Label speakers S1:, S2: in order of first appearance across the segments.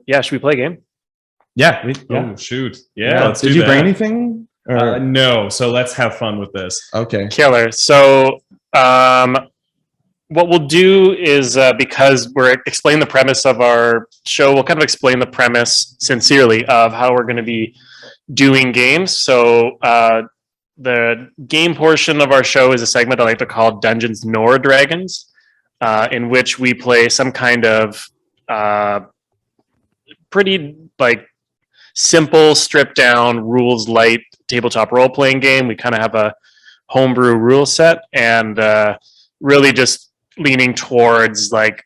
S1: Yeah, should we play a game?
S2: Yeah.
S3: Oh, shoot. Yeah, let's do
S2: Did you
S3: that.
S2: bring anything?
S3: No, so let's have fun with this.
S2: Okay.
S1: Killer. So what we'll do is, because we're explaining the premise of our show, we'll kind of explain the premise sincerely of how we're going to be doing games. So the game portion of our show is a segment I like to call Dungeons Nor Dragons, in which we play some kind of pretty like simple, stripped down, rules light tabletop role playing game. We kind of have a homebrew rule set, and really just leaning towards like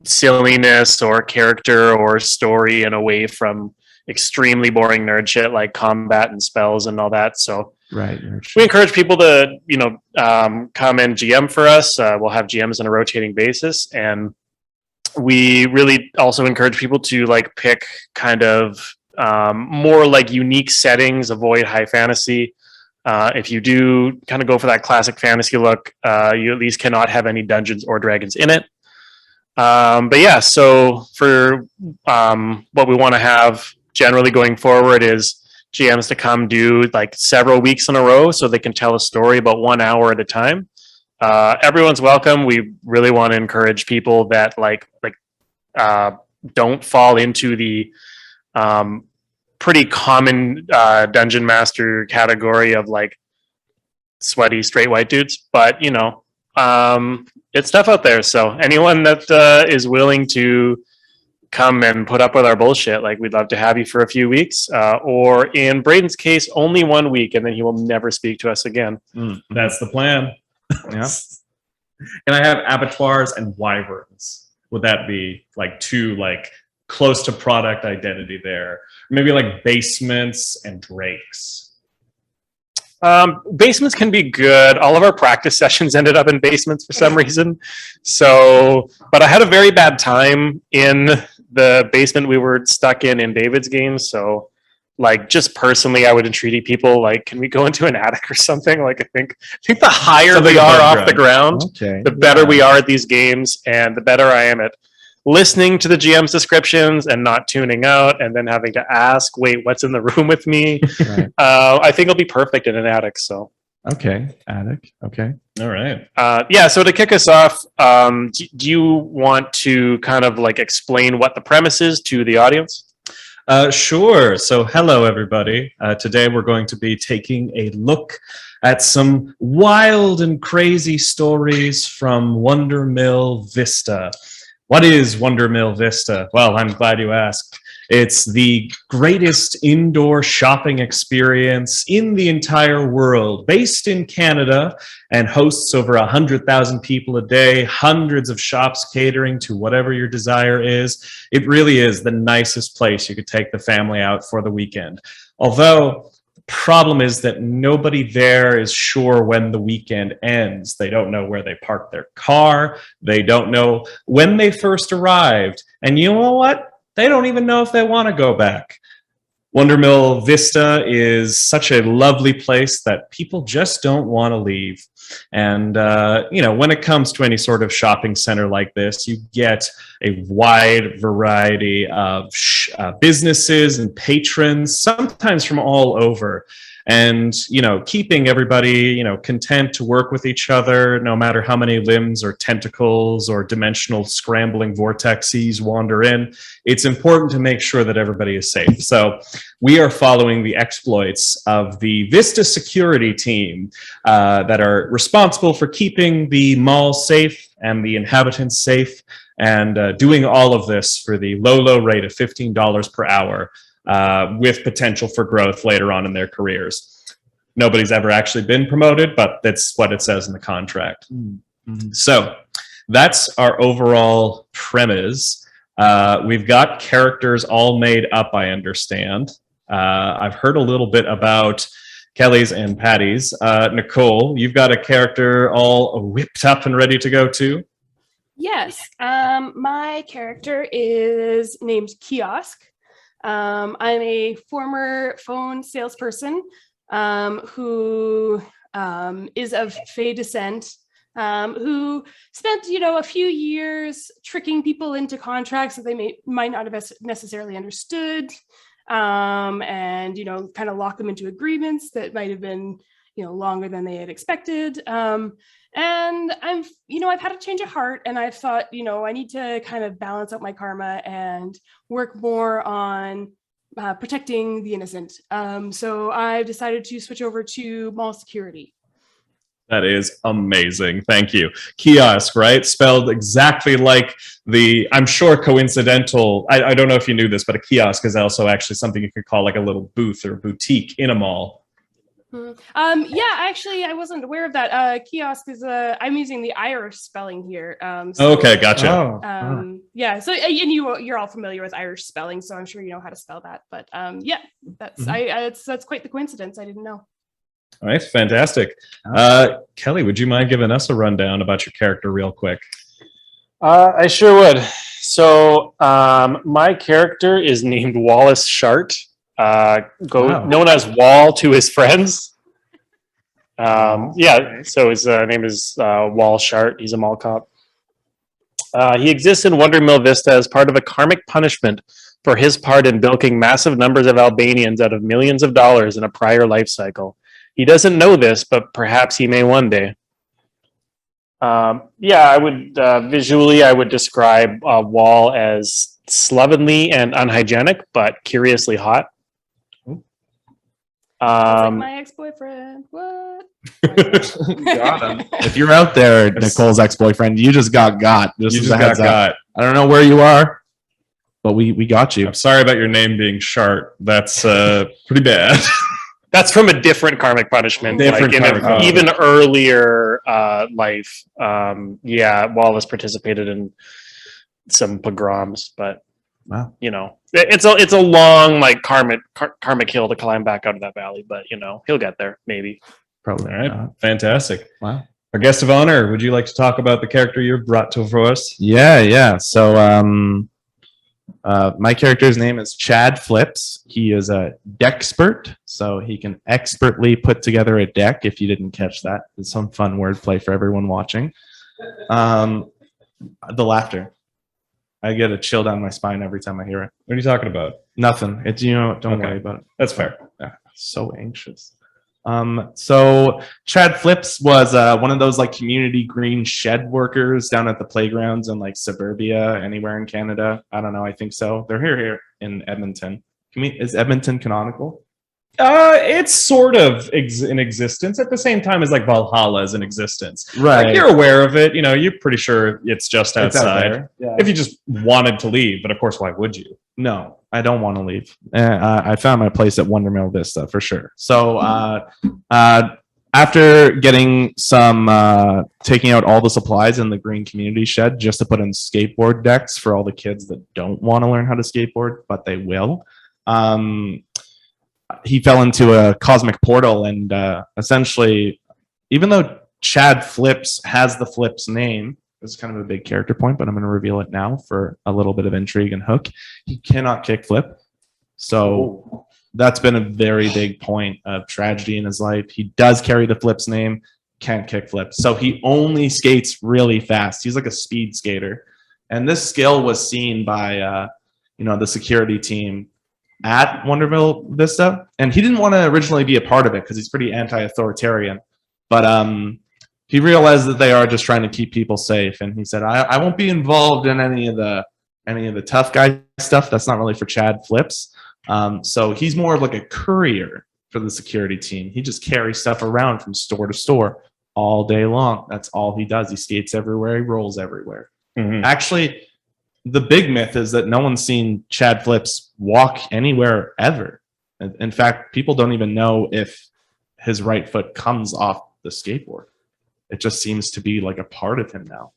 S1: silliness or character or story and away from extremely boring nerd shit like combat and spells and all that. So
S2: Right.
S1: we encourage people to, come and GM for us. We'll have GMs on a rotating basis, and we really also encourage people to like pick kind of more like unique settings, avoid high fantasy. If you do kind of go for that classic fantasy look, you at least cannot have any Dungeons or Dragons in it. But yeah, so for what we want to have generally going forward is GMs to come do like several weeks in a row so they can tell a story about 1 hour at a time. Everyone's welcome. We really want to encourage people that don't fall into the pretty common dungeon master category of like sweaty straight white dudes, but it's tough out there. So anyone that is willing to come and put up with our bullshit, like we'd love to have you for a few weeks, or in Braden's case, only 1 week, and then he will never speak to us again.
S3: That's the plan.
S2: Yeah.
S3: Can I have abattoirs and wyverns? Would that be like too like close to product identity there? Maybe like basements and drakes.
S1: Basements can be good. All of our practice sessions ended up in basements for some reason. So, but I had a very bad time in the basement we were stuck in David's games. So, like, just personally, I would entreat people like, can we go into an attic or something? Like, I think the higher we are off the ground, the better we are at these games, and the better I am at listening to the GM's descriptions and not tuning out and then having to ask, wait, what's in the room with me? Right. I think it'll be perfect in an attic. So
S2: okay, attic. Okay,
S3: all right.
S1: Yeah. So to kick us off, do you want to kind of like explain what the premise is to the audience?
S3: Sure. So hello, everybody. Today we're going to be taking a look at some wild and crazy stories from Wonder Mill Vista. What is Wonder Mill Vista? Well, I'm glad you asked. It's the greatest indoor shopping experience in the entire world, based in Canada, and hosts over 100,000 people a day, hundreds of shops catering to whatever your desire is. It really is the nicest place you could take the family out for the weekend. Although the problem is that nobody there is sure when the weekend ends. They don't know where they parked their car. They don't know when they first arrived. And you know what? They don't even know if they want to go back. Wonder Mill Vista is such a lovely place that people just don't want to leave. And, when it comes to any sort of shopping center like this, you get a wide variety of businesses and patrons, sometimes from all over. And, keeping everybody, content to work with each other, no matter how many limbs or tentacles or dimensional scrambling vortexes wander in, it's important to make sure that everybody is safe. So we are following the exploits of the Vista security team that are responsible for keeping the mall safe and the inhabitants safe, and doing all of this for the low rate of $15 per hour. With potential for growth later on in their careers. Nobody's ever actually been promoted, but that's what it says in the contract. Mm-hmm. So that's our overall premise. We've got characters all made up, I understand. I've heard a little bit about Kelly's and Patty's. Nicole, you've got a character all whipped up and ready to go too?
S4: Yes. My character is named Kiosk. I'm a former phone salesperson who is of Fey descent, who spent, a few years tricking people into contracts that they might not have necessarily understood, and, kind of lock them into agreements that might have been, longer than they had expected. And I've had a change of heart, and I've thought, I need to kind of balance out my karma and work more on protecting the innocent. So I've decided to switch over to mall security.
S3: That is amazing. Thank you. Kiosk, right? Spelled exactly like I'm sure coincidental. I don't know if you knew this, but a kiosk is also actually something you could call like a little booth or boutique in a mall.
S4: Yeah, actually, I wasn't aware of that. Kiosk is I'm using the Irish spelling here. So,
S3: Okay, gotcha.
S2: Oh,
S4: yeah. So, and you're all familiar with Irish spelling, so I'm sure you know how to spell that. But yeah, that's that's quite the coincidence. I didn't know.
S3: All right, fantastic. Kelly, would you mind giving us a rundown about your character real quick?
S1: I sure would. So my character is named Wallace Shart, known as Wall to his friends. Yeah, so his name is Wall Shart. He's a mall cop. He exists in Wonder Mill Vista as part of a karmic punishment for his part in bilking massive numbers of Albanians out of millions of dollars in a prior life cycle. He doesn't know this, but perhaps he may one day. I would visually, I would describe Wall as slovenly and unhygienic, but curiously hot.
S4: Like my ex-boyfriend. What?
S2: got him. If you're out there, Nicole's ex-boyfriend, you just got. Just
S3: You
S2: as
S3: just
S2: a heads
S3: got.
S2: up. I don't know where you are, but we got you.
S3: I'm sorry about your name being Shart. That's pretty bad.
S1: That's from a different karmic punishment,
S3: Different
S1: like in
S3: karmic
S1: an even earlier life. Wallace participated in some pogroms, but
S2: Wow.
S1: it's a long like karmic hill to climb back out of that valley, but he'll get there maybe.
S2: Probably.
S3: All right,
S2: not.
S3: fantastic.
S2: Wow.
S3: Our guest of honor, would you like to talk about the character you've brought to for us?
S2: Yeah. So my character's name is Chad Flips. He is a deckspert, so he can expertly put together a deck. If you didn't catch that, it's some fun wordplay for everyone watching. The laughter. I get a chill down my spine every time I hear it.
S3: What are you talking about?
S2: Nothing. It's don't
S3: Okay.
S2: worry about it.
S3: That's fair.
S2: Yeah, so anxious. So Chad Flips was one of those like community green shed workers down at the playgrounds in like suburbia, anywhere in Canada. I don't know. I think so. They're here in Edmonton. Is Edmonton canonical?
S3: It's sort of in existence at the same time as like Valhalla is in existence.
S2: Right.
S3: Like, you're aware of it. You're pretty sure it's just
S2: It's out
S3: outside.
S2: there. Yeah.
S3: If you just wanted to leave, but of course, why would you?
S2: No, I don't want to leave. I found my place at Wonder Mill Vista for sure. So after getting some, taking out all the supplies in the green community shed just to put in skateboard decks for all the kids that don't want to learn how to skateboard, but they will. He fell into a cosmic portal, and essentially, even though Chad Flips has the Flips name, it's kind of a big character point, but I'm going to reveal it now for a little bit of intrigue and hook. He cannot kick flip. So that's been a very big point of tragedy in his life. He does carry the Flips name, can't kick flip. So he only skates really fast. He's like a speed skater. And this skill was seen by the security team at Wonderville Vista. And he didn't want to originally be a part of it because he's pretty anti-authoritarian. But he realized that they are just trying to keep people safe. And he said, I won't be involved in any of the tough guy stuff. That's not really for Chad Flips. So he's more of like a courier for the security team. He just carries stuff around from store to store all day long. That's all he does. He skates everywhere. He rolls everywhere.
S3: Mm-hmm.
S2: Actually, the big myth is that no one's seen Chad Flips walk anywhere ever. In fact, people don't even know if his right foot comes off the skateboard. It just seems to be like a part of him now.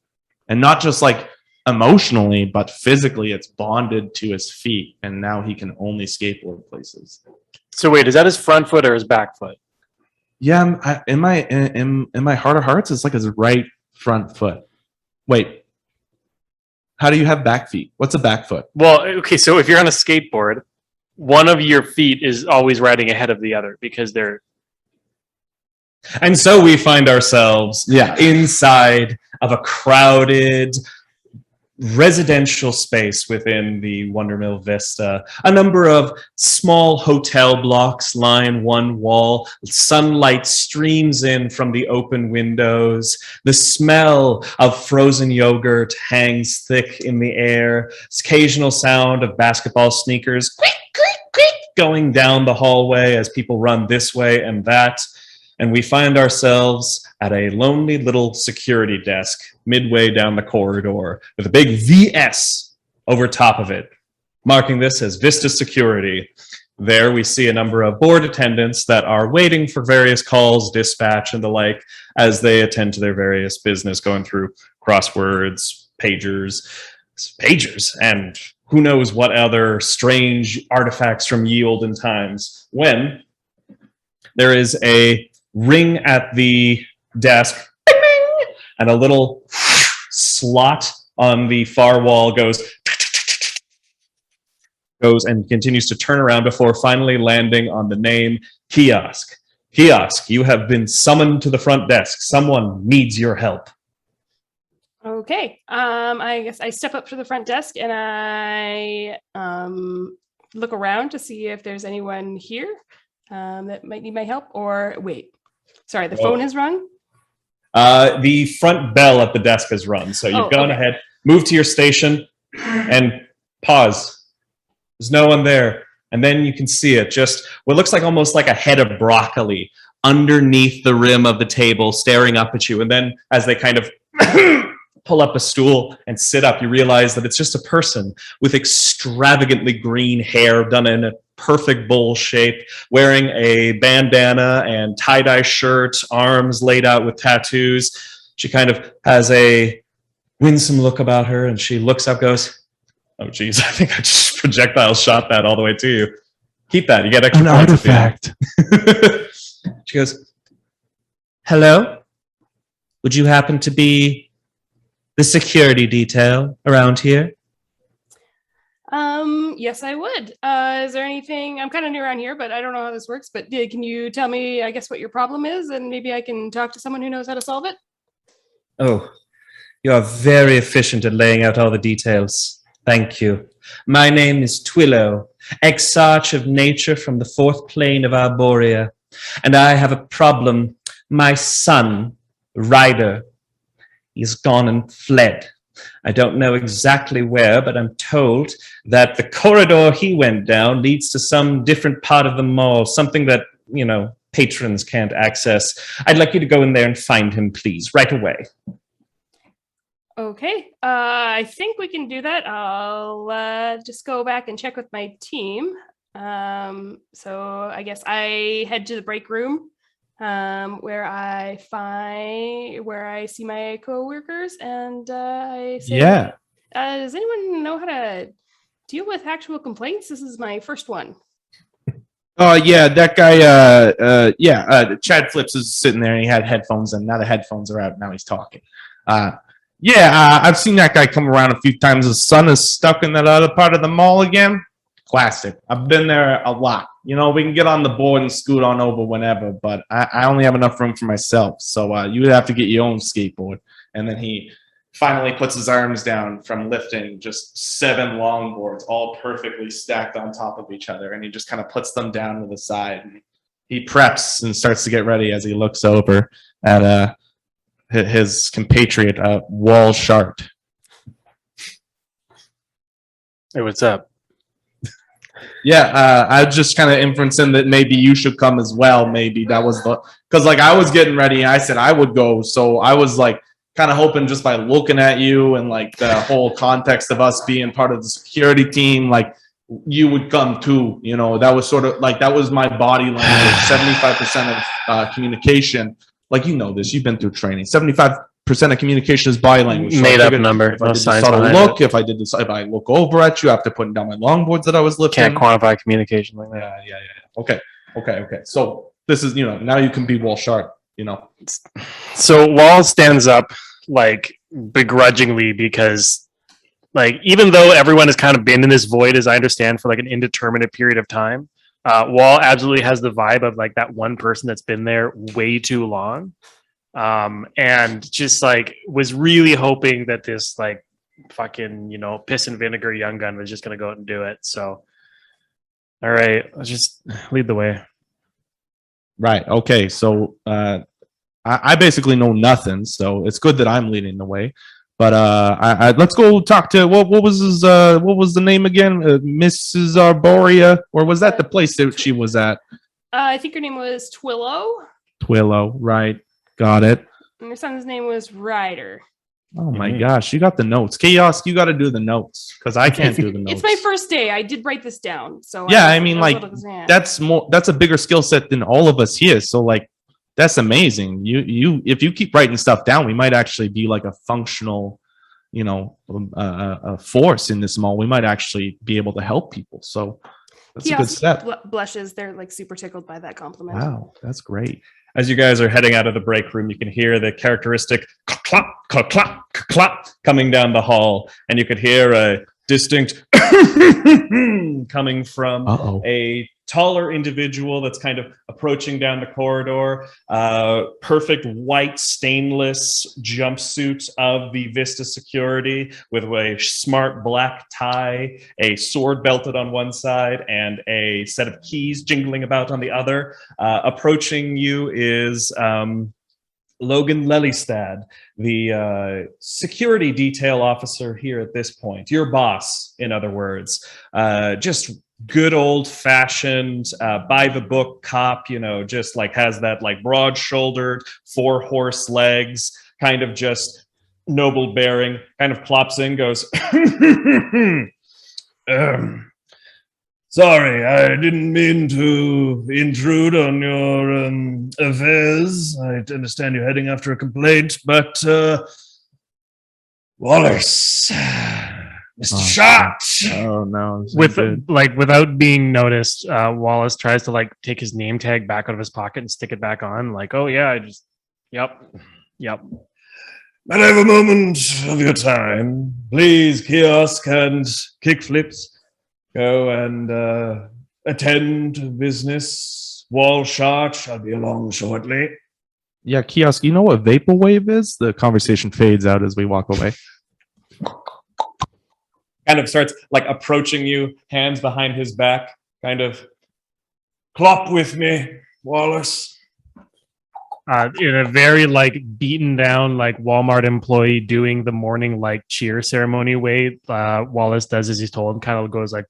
S2: And not just like emotionally, but physically it's bonded to his feet. And now he can only skateboard places.
S1: So wait, is that his front foot or his back foot?
S2: Yeah, in my heart of hearts, it's like his right front foot. Wait. How do you have back feet? What's a back foot?
S1: Well, okay, so if you're on a skateboard, one of your feet is always riding ahead of the other because they're...
S3: And so we find ourselves inside of a crowded residential space within the Wondermill Vista. A number of small hotel blocks line one wall. Sunlight streams in from the open windows. The smell of frozen yogurt hangs thick in the air. Occasional sound of basketball sneakers creak, creak, creak, going down the hallway as people run this way and that. And we find ourselves at a lonely little security desk midway down the corridor with a big VS over top of it, marking this as Vista Security. There we see a number of board attendants that are waiting for various calls, dispatch, and the like as they attend to their various business, going through crosswords, pagers, and who knows what other strange artifacts from ye olden times, when there is a ring at the desk, and a little slot on the far wall goes and continues to turn around before finally landing on the name Kiosk. Kiosk, you have been summoned to the front desk. Someone needs your help.
S4: Okay. I guess I step up to the front desk and I look around to see if there's anyone here that might need my help. Or wait, sorry, the phone has rung.
S3: The front bell at the desk has run, so you've gone ahead, move to your station, and pause. There's no one there. And then you can see it, just what looks like almost like a head of broccoli underneath the rim of the table, staring up at you. And then as they kind of pull up a stool and sit up, you realize that it's just a person with extravagantly green hair done in a perfect bowl shape, wearing a bandana and tie-dye shirt, arms laid out with tattoos. She kind of has a winsome look about her, and she looks up, goes, "Oh, geez, I think I just projectile shot that all the way to you. Keep that. You get extra points." An artifact. She goes, "Hello? Would you happen to be the security detail around here?"
S4: Yes, I would. Is there anything? I'm kind of new around here, but I don't know how this works. But can you tell me, I guess, what your problem is, and maybe I can talk to someone who knows how to solve it?
S3: Oh, you are very efficient at laying out all the details. Thank you. My name is Twillo, Exarch of Nature from the fourth plane of Arborea, and I have a problem. My son, Ryder, he's gone and fled. I don't know exactly where, but I'm told that the corridor he went down leads to some different part of the mall, something that, patrons can't access. I'd like you to go in there and find him, please, right away.
S4: Okay, I think we can do that. I'll just go back and check with my team. So I guess I head to the break room, where I see my coworkers, and I say, does anyone know how to deal with actual complaints? This is my first one.
S2: That guy, Chad Flips is sitting there, and he had headphones, and now the headphones are out, now he's talking. I've seen that guy come around a few times. His son is stuck in that other part of the mall again. Classic. I've been there a lot. We can get on the board and scoot on over whenever, but I only have enough room for myself. So you would have to get your own skateboard. And then he finally puts his arms down from lifting just 7 longboards, all perfectly stacked on top of each other. And he just kind of puts them down to the side. And he preps and starts to get ready as he looks over at his compatriot, Wall Shart.
S1: Hey, what's up?
S2: I was just kind of inferencing that maybe you should come as well. Maybe that was because I was getting ready and I said I would go. So I was kind of hoping just by looking at you and the whole context of us being part of the security team, you would come too. That was sort of that was my body language. 75% of communication. This, you've been through training. 75% of communication is body language. So
S1: made up number.
S2: If I did the subtle look, if I look over at you after putting down my longboards that I was lifting.
S1: Can't quantify communication like that.
S2: Yeah. Okay. So this is, now you can be Wall Shart,
S1: So Wall stands up begrudgingly because even though everyone has kind of been in this void, as I understand, for an indeterminate period of time, Wall absolutely has the vibe of like that one person that's been there way too long. And just like was really hoping that this like fucking, piss and vinegar young gun was just going to go out and do it. So, all right, let's just lead the way.
S2: Right. Okay. So I basically know nothing, so it's good that I'm leading the way. But let's go talk to what was the name again? Mrs. Arborea, or was that the place that she was at?
S4: I think her name was Twillo,
S2: Twillo, right? Got it.
S4: and her son's name was Ryder.
S2: Oh my gosh, you got the notes. Chaos, you got to do the notes because I can't do the notes.
S4: It's my first day. I did write this down, so
S2: yeah, I mean, like that's a bigger skill set than all of us here. So like, that's amazing. You if you keep writing stuff down, we might actually be like a functional, a force in this mall. We might actually be able to help people. So that's a good step.
S4: Blushes. They're like super tickled by that compliment.
S2: Wow, that's great.
S3: As you guys are heading out of the break room, you can hear the characteristic clap, clap, clap, clap coming down the hall, and you could hear a distinct coming from a taller individual that's kind of approaching down the corridor. Perfect white stainless jumpsuit of the Vista security with a smart black tie, a sword belted on one side, and a set of keys jingling about on the other. Approaching you is Logan Lelystad, the security detail officer here at this point. Your boss, in other words. Just good old-fashioned, by-the-book cop, just like has that like broad-shouldered, four-horse legs, kind of just noble bearing, kind of plops in, goes, sorry, I didn't mean to intrude on your affairs. I understand you're heading after a complaint, but Wallace, Mr. Shot.
S2: Oh no!
S1: Without being noticed, Wallace tries to like take his name tag back out of his pocket and stick it back on. Like, oh yeah, yep.
S3: Might I have a moment of your time, please? Kiosk and kickflips. Go and attend to business. Wall Shot shall be along shortly.
S2: Yeah, Kiosk, you know what vaporwave is? The conversation fades out as we walk away.
S3: Kind of starts like approaching you, hands behind his back, kind of clop with me, Wallace.
S1: In a very like beaten down like Walmart employee doing the morning like cheer ceremony way, Wallace does as he's told, and kind of goes like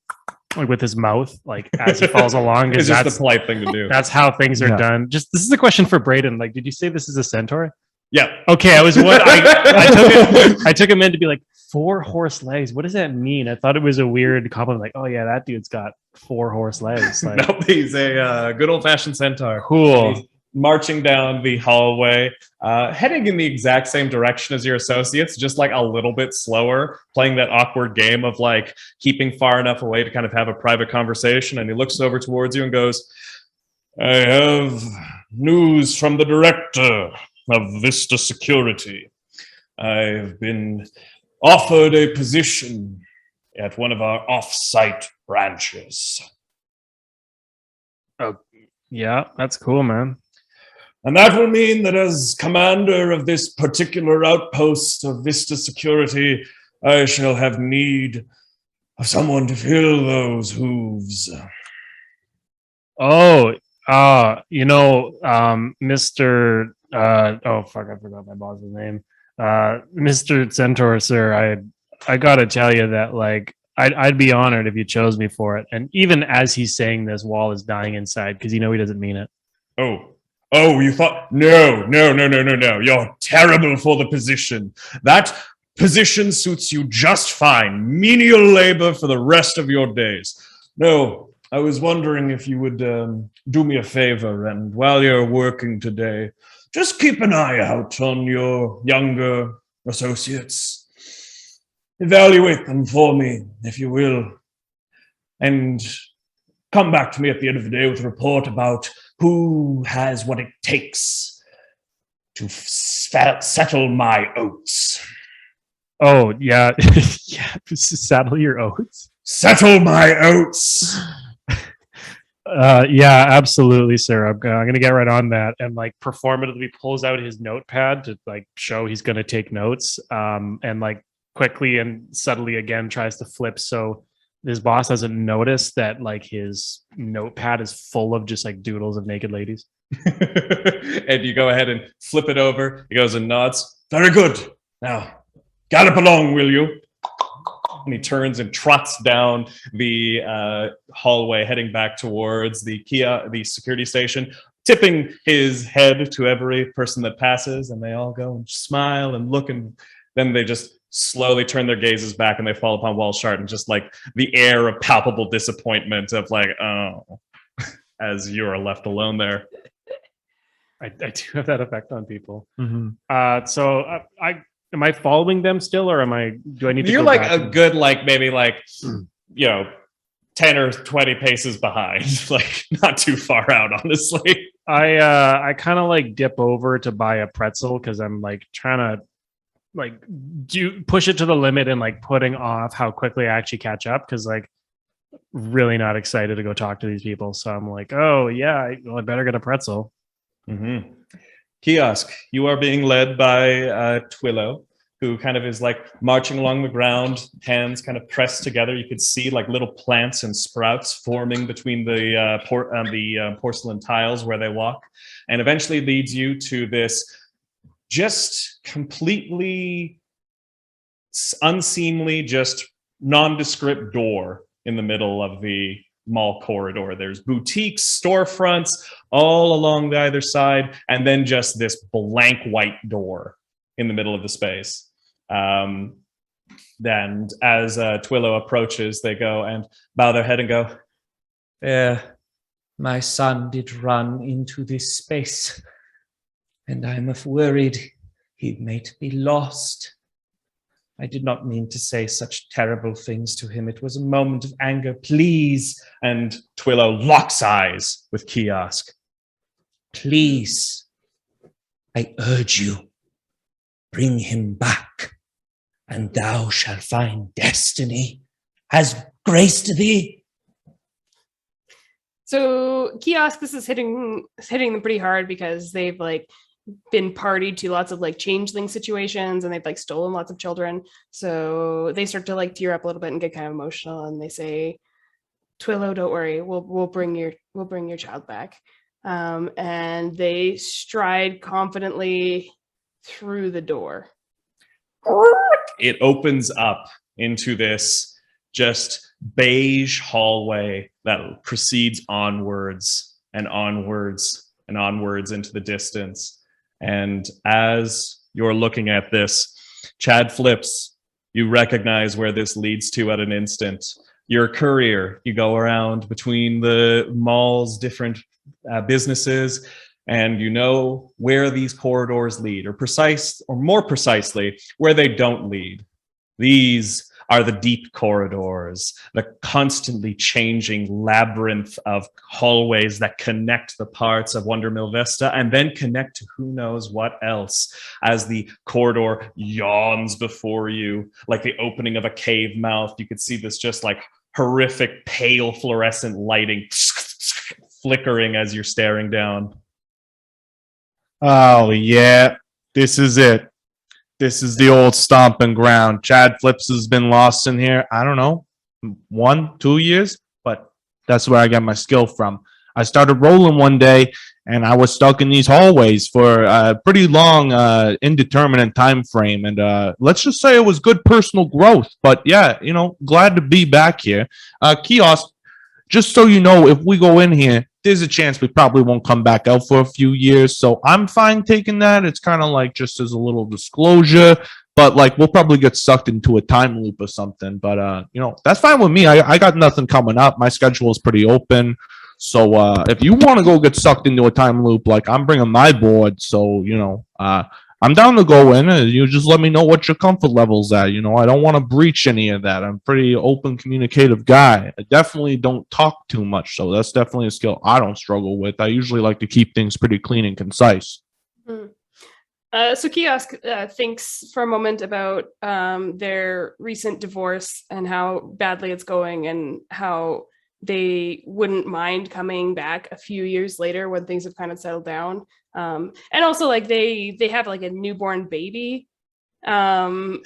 S1: with his mouth like as he falls along.
S3: It's just the polite thing to do.
S1: That's how things are done. Just this is a question for Braden. Like, did you say this is a centaur?
S3: Yeah.
S1: Okay, I took him in to be like 4 horse legs. What does that mean? I thought it was a weird compliment. Like, oh yeah, that dude's got 4 horse legs. Like,
S3: no, he's a good old fashioned centaur.
S1: Cool.
S3: He's marching down the hallway, heading in the exact same direction as your associates, just like a little bit slower, playing that awkward game of like keeping far enough away to kind of have a private conversation. And he looks over towards you and goes, I have news from the director of Vista Security. I've been offered a position at one of our off-site branches.
S1: Oh, yeah, that's cool, man.
S3: And that will mean that as commander of this particular outpost of Vista Security, I shall have need of someone to fill those hooves.
S1: Oh, Mr. Oh fuck, I forgot my boss's name. Mr. Centaur, sir, I gotta tell you that like I'd be honored if you chose me for it. And even as he's saying this, Wall is dying inside because he doesn't mean it.
S3: Oh, you thought no. You're terrible for the position. That position suits you just fine. Menial labor for the rest of your days. No, I was wondering if you would do me a favor, and while you're working today, just keep an eye out on your younger associates. Evaluate them for me, if you will, and come back to me at the end of the day with a report about who has what it takes to settle my oats.
S1: Oh, yeah. Yeah, saddle your oats.
S3: Settle my oats.
S1: Yeah, absolutely, sir. I'm gonna get right on that and like performatively pulls out his notepad to like show he's gonna take notes. And like quickly and subtly again tries to flip so his boss doesn't notice that like his notepad is full of just like doodles of naked ladies.
S3: And you go ahead and flip it over. He goes and nods. Very good. Now, gallop along, will you? And he turns and trots down the hallway, heading back towards the security station, tipping his head to every person that passes, and they all go and smile and look, and then they just slowly turn their gazes back and they fall upon Walshart, and just like the air of palpable disappointment of like, oh, as you are left alone there.
S1: I do have that effect on people.
S2: Mm-hmm.
S1: So am I following them still, or do I need to?
S3: You're
S1: go
S3: like
S1: back
S3: a good, like maybe like, 10 or 20 paces behind, like not too far out, honestly.
S1: I kind of like dip over to buy a pretzel because I'm like trying to like push it to the limit and like putting off how quickly I actually catch up because like really not excited to go talk to these people. So I'm like, oh yeah, I better get a pretzel.
S3: Mm-hmm. Kiosk, you are being led by Twillo, who kind of is like marching along the ground, hands kind of pressed together. You could see like little plants and sprouts forming between the porcelain tiles where they walk, and eventually leads you to this just completely unseemly, just nondescript door in the middle of the mall corridor. There's boutiques, storefronts all along the either side, and then just this blank white door in the middle of the space. And as Twillo approaches, they go and bow their head and go, my son did run into this space, and I'm worried he might be lost. I did not mean to say such terrible things to him. It was a moment of anger. Please. And Twillo locks eyes with Kiosk. Please, I urge you, bring him back, and thou shalt find destiny has graced thee.
S4: So Kiosk, this is hitting them pretty hard because they've like been partied to lots of like changeling situations, and they've like stolen lots of children. So they start to like tear up a little bit and get kind of emotional, and they say, Twillo, don't worry, we'll bring your child back. And they stride confidently through the door.
S3: It opens up into this just beige hallway that proceeds onwards and onwards and onwards into the distance. And as you're looking at this, Chad flips. You recognize where this leads to at an instant. You're a courier. You go around between the mall's different businesses, and you know where these corridors lead, or more precisely, where they don't lead. These are the deep corridors, the constantly changing labyrinth of hallways that connect the parts of Wondermill Vista and then connect to who knows what else as the corridor yawns before you, like the opening of a cave mouth. You could see this just like horrific pale fluorescent lighting flickering as you're staring down.
S2: Oh yeah, this is it. This is the old stomping ground. Chad Flips has been lost in here, I don't know, 1-2 years, but that's where I got my skill from. I started rolling one day, and I was stuck in these hallways for a pretty long, indeterminate time frame. And let's just say it was good personal growth. But yeah, glad to be back here. Kiosk, just so you know, if we go in here, there's a chance we probably won't come back out for a few years. So I'm fine taking that. It's kind of like just as a little disclosure, but like we'll probably get sucked into a time loop or something. But, that's fine with me. I got nothing coming up. My schedule is pretty open. So if you want to go get sucked into a time loop, like I'm bringing my board. So, I'm down to go in, and you just let me know what your comfort level's at. I don't want to breach any of that. I'm a pretty open, communicative guy. I definitely don't talk too much, so that's definitely a skill I don't struggle with. I usually like to keep things pretty clean and concise.
S4: So Kiosk thinks for a moment about their recent divorce and how badly it's going, and how they wouldn't mind coming back a few years later when things have kind of settled down. And also like they have like a newborn baby who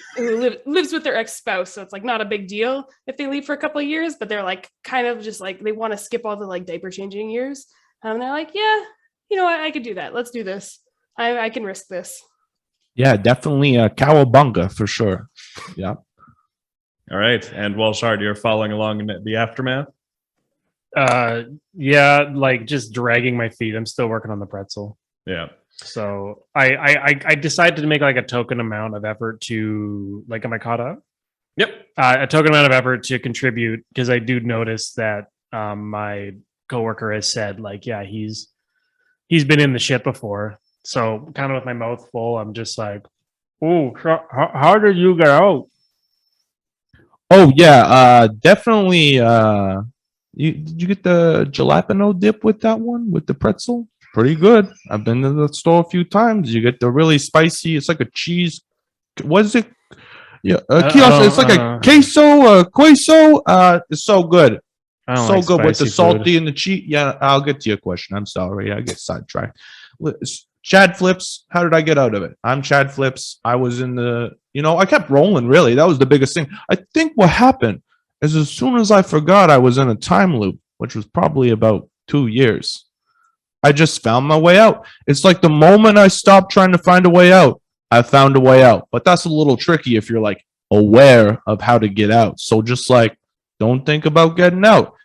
S4: lives with their ex-spouse, so it's like not a big deal if they leave for a couple of years, but they're like kind of just like they want to skip all the like diaper changing years. And they're like, yeah, you know what, I could do that. Let's do this. I can risk this.
S2: Yeah, definitely a cowabunga for sure. Yeah.
S3: All right. And Walshard, you're following along in the aftermath?
S1: Yeah, like just dragging my feet. I'm still working on the pretzel.
S3: Yeah.
S1: So I decided to make like a token amount of effort to like, am I caught up?
S3: Yep.
S1: A token amount of effort to contribute, because I do notice that my coworker has said like, yeah, he's been in the shit before. So kind of with my mouth full, I'm just like, oh, how did you get out?
S2: Oh yeah, definitely. Did you get the jalapeno dip with that one with the pretzel? Pretty good. I've been to the store a few times. You get the really spicy. It's like a cheese. What is it? Yeah, kiosk. It's like a queso. Queso. It's so good. So
S1: like
S2: good with the
S1: spicy
S2: salty and the cheese. Yeah, I'll get to your question. I'm sorry. I get sidetracked. Chad Flips. How did I get out of it? I'm Chad Flips. I was in the. I kept rolling. Really, that was the biggest thing. I think what happened is as soon as I forgot I was in a time loop, which was probably about 2 years, I just found my way out. It's like the moment I stopped trying to find a way out, I found a way out. But that's a little tricky if you're like aware of how to get out. So just like, don't think about getting out.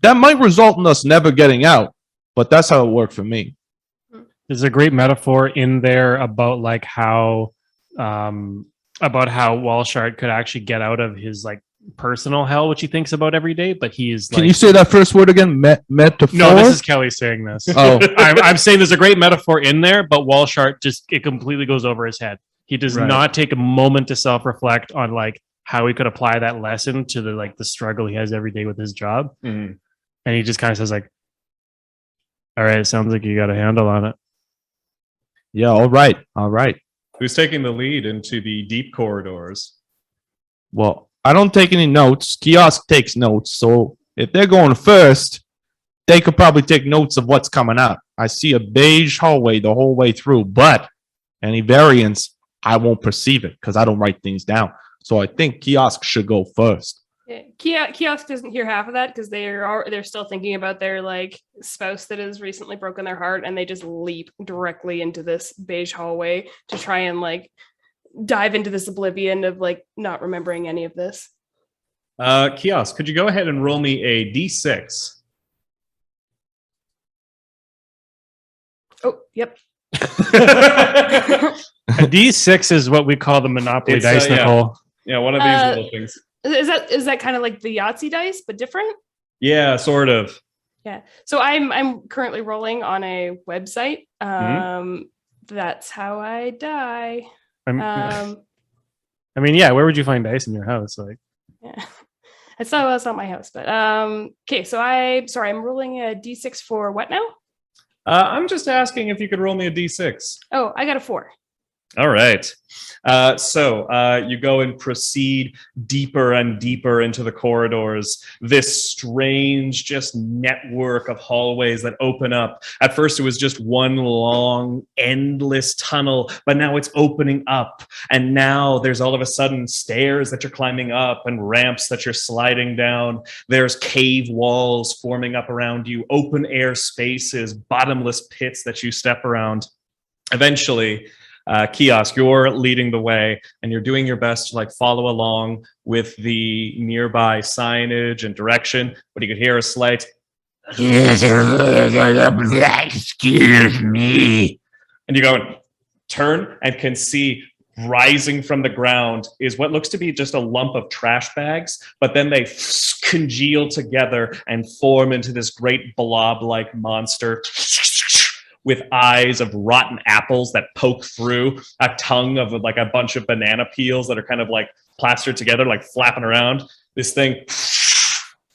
S2: That might result in us never getting out, but that's how it worked for me.
S1: There's a great metaphor in there about like how Walshart could actually get out of his like personal hell, which he thinks about every day, but he is like,
S2: can you say that first word again? Metaphor?
S1: No, this is Kelly saying this.
S2: Oh.
S1: I'm saying there's a great metaphor in there, but Walshart just, it completely goes over his head. He does not take a moment to self-reflect on like how he could apply that lesson to the struggle he has every day with his job.
S3: Mm-hmm.
S1: And he just kind of says like, all right, it sounds like you got a handle on it.
S2: Yeah, all right.
S3: Who's taking the lead into the deep corridors?
S2: Well, I don't take any notes. Kiosk takes notes. So if they're going first, they could probably take notes of what's coming up. I see a beige hallway the whole way through, but any variance, I won't perceive it because I don't write things down. So I think Kiosk should go first.
S4: Yeah, Kiosk doesn't hear half of that because they're still thinking about their like spouse that has recently broken their heart, and they just leap directly into this beige hallway to try and like dive into this oblivion of like not remembering any of this.
S3: Kiosk, could you go ahead and roll me a d6?
S4: Oh, yep.
S1: A D6 is what we call the Monopoly dice, Nicole.
S3: Yeah, one of these little things.
S4: Is that kind of like the Yahtzee dice, but different?
S3: Yeah, sort of.
S4: Yeah. So I'm currently rolling on a website. That's how I die.
S1: I mean, yeah. Where would you find dice in your house? Like,
S4: yeah, it's not my house, but okay. So I'm rolling a D6 for what now?
S3: I'm just asking if you could roll me a d6.
S4: Oh, I got a 4.
S3: All right. So you go and proceed deeper and deeper into the corridors, this strange just network of hallways that open up. At first, it was just one long, endless tunnel, but now it's opening up. And now there's all of a sudden stairs that you're climbing up and ramps that you're sliding down. There's cave walls forming up around you, open air spaces, bottomless pits that you step around. Eventually, Kiosk, you're leading the way, and you're doing your best to like follow along with the nearby signage and direction, but you could hear a slight "Excuse me," and you go and turn and can see rising from the ground is what looks to be just a lump of trash bags, but then they congeal together and form into this great blob-like monster with eyes of rotten apples that poke through, a tongue of like a bunch of banana peels that are kind of like plastered together, like flapping around. This thing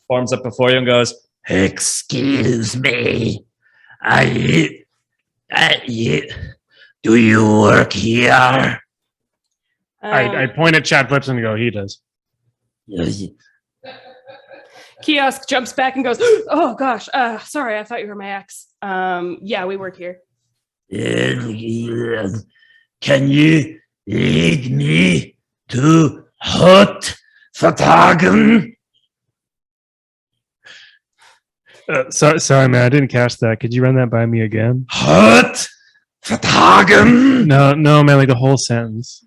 S3: forms up before you and goes, "Excuse me, do you work here?"
S1: I point at Chad Flips and go, he does.
S4: Kiosk jumps back and goes, "Oh gosh, sorry, I thought you were my ex. Yeah, we work here."
S5: Can you lead me to Hut Fatagan?
S6: Sorry, man, I didn't catch that. Could you run that by me again?
S5: Hut Fatagan?
S6: No, man, like the whole sentence.